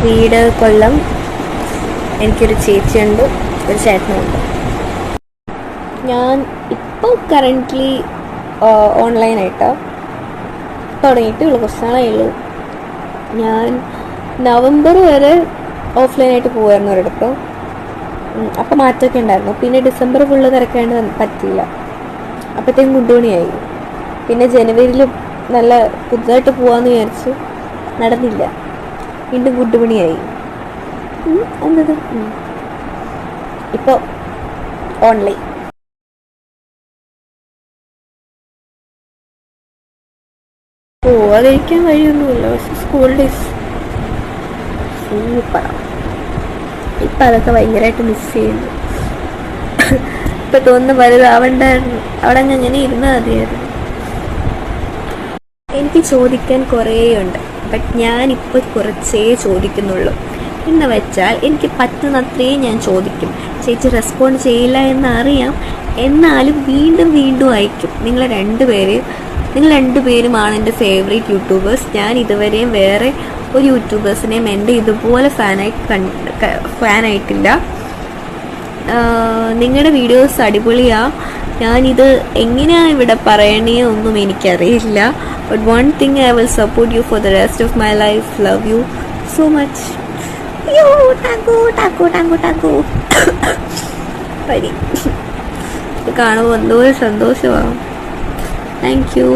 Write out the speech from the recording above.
വീട് കൊല്ലം. എനിക്കൊരു ചേച്ചിയുണ്ട്, ഒരു ചേട്ടനുണ്ട്. ഞാൻ ഇപ്പോൾ കറൻ്റ്ലി ഓൺലൈനായിട്ട് തുടങ്ങിയിട്ടുള്ളൂ, കുറച്ച് നാളേ ഉള്ളൂ. ഞാൻ നവംബർ വരെ ഓഫ്ലൈനായിട്ട് പോകുമായിരുന്നു ഒരിടത്ത്. അപ്പം മാറ്റമൊക്കെ ഉണ്ടായിരുന്നു. പിന്നെ ഡിസംബർ ഫുള്ള് തിരക്കാണ്ട് പറ്റിയില്ല, അപ്പോഴത്തേക്കും ഗുണ്ടുമണിയായി. പിന്നെ ജനുവരിയിൽ നല്ല പുതുതായിട്ട് പോകാമെന്ന് വിചാരിച്ചു, നടന്നില്ല. വീണ്ടും ഗുണ്ടുമണിയായി. എന്നത് ഇപ്പോൾ ഓൺലൈൻ. പോവാതിരിക്കാൻ വഴിയൊന്നുമില്ല, പക്ഷെ സ്കൂൾ ഡേയ്സ് സൂപ്പറാണ്. ഇപ്പം അതൊക്കെ ഭയങ്കരമായിട്ട് മിസ് ചെയ്യുന്നു. ഇപ്പം തോന്നുന്നു വലുതാവണ്ടായിരുന്നു, അവിടെ അങ്ങനെ ഇരുന്നാൽ മതിയായിരുന്നു. എനിക്ക് ചോദിക്കാൻ കുറേയുണ്ട്, ബട്ട് ഞാനിപ്പോൾ കുറച്ചേ ചോദിക്കുന്നുള്ളൂ. എന്ന് വെച്ചാൽ എനിക്ക് പറ്റുന്നത്രയും ഞാൻ ചോദിക്കും. ചേച്ചി റെസ്പോണ്ട് ചെയ്യില്ല എന്നറിയാം, എന്നാലും വീണ്ടും വീണ്ടും അയക്കും. നിങ്ങൾ രണ്ടുപേരുമാണ് എൻ്റെ ഫേവറേറ്റ് യൂട്യൂബേഴ്സ്. ഞാൻ ഇതുവരെയും വേറെ ഒരു യൂട്യൂബേഴ്സിനെയും എൻ്റെ ഇതുപോലെ ഫാനായിട്ടില്ല. നിങ്ങളുടെ വീഡിയോസ് അടിപൊളിയാണ്. ഞാനിത് എങ്ങനെയാണ് ഇവിടെ പറയണേ ഒന്നും എനിക്കറിയില്ല. But one thing, I will support you for the rest of my life. Love you so much. പരി കാണുമ്പോൾ എന്തോ ഒരു സന്തോഷമാണ്. Thank you.